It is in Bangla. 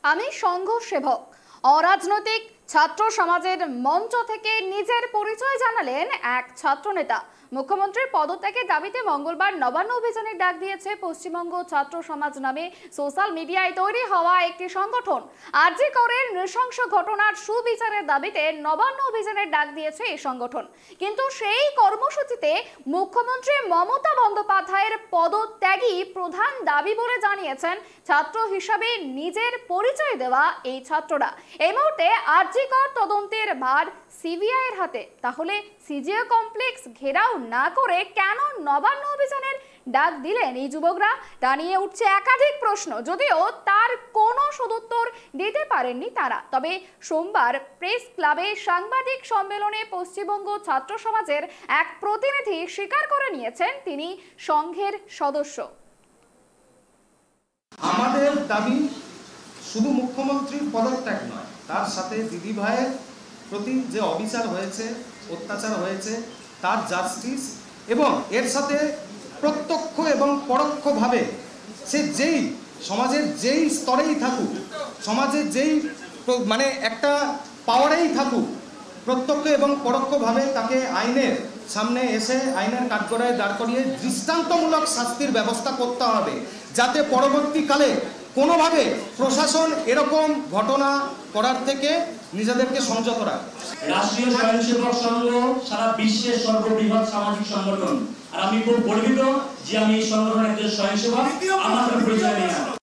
আমি সংঘ সেবক। অরাজনৈতিক ছাত্র সমাজের মঞ্চ থেকে নিজের পরিচয় জানালেন এক ছাত্রনেতা। মুখ্যমন্ত্রীর পদত্যাগের দাবিতে মঙ্গলবার নবান্ন অভিযানের ডাক দিয়েছে পশ্চিমবঙ্গ ছাত্র সমাজ নামে সোশ্যাল মিডিয়ায় তৈরি হওয়া একটি সংগঠন। আরজি করের নৃশংস ঘটনার সুবিচারের দাবিতে নবান্ন অভিযানের ডাক দিয়েছে এই সংগঠন। কিন্তু সেই কর্মসূচিতে মুখ্যমন্ত্রী মমতা বন্দ্যোপাধ্যায়ের পদত্যাগই প্রধান দাবি বলে জানিয়েছেন ছাত্র হিসাবে নিজের পরিচয় দেওয়া এই ছাত্ররা। এই মুহূর্তে আরজি কর তদন্তের ভার সিবিআই এর হাতে। তাহলে সিজিও কমপ্লেক্স ঘেরাও না করে কেন নবান্ন অভিযানের ডাক দিলেন এই যুবকরা? তা নিয়ে উঠছে একাধিক প্রশ্ন, যদিও তার কোনো সদুত্তর দিতে পারেননি তারা। তবে সোমবার প্রেস ক্লাবে সাংবাদিক সম্মেলনে পশ্চিমবঙ্গ ছাত্র সমাজের এক প্রতিনিধি স্বীকার করে নিয়েছেন তিনি সংঘের সদস্য। আমাদের দাবি শুধু মুখ্যমন্ত্রীর পদত্যাগ নয়, তার সাথে দিদি ভাইয়ের প্রতি যে অবিচার হয়েছে, অত্যাচার হয়েছে, তার জাস্টিস, এবং এর সাথে প্রত্যক্ষ এবং পরোক্ষভাবে সে যেই সমাজের যেই স্তরেই থাকুক, সমাজের যেই একটা পাওয়ারেই থাকুক, প্রত্যক্ষ এবং পরোক্ষভাবে তাকে আইনের সামনে এসে আইনের কাঠগড়ায় দাঁড় করিয়ে দৃষ্টান্তমূলক শাস্তির ব্যবস্থা করতে হবে, যাতে পরবর্তীকালে কোনোভাবে প্রশাসন এরকম ঘটনা করার থেকে নিজেদেরকে সংযত রাখে। রাষ্ট্রীয় স্বয়ংসেবক সংঘ সারা বিশ্বের সর্ববৃহৎ সামাজিক সংগঠন, আর আমি খুব গর্বিত যে আমি এই সংগঠনের একজন স্বয়ংসেবক। আমার পরিচয় নেই।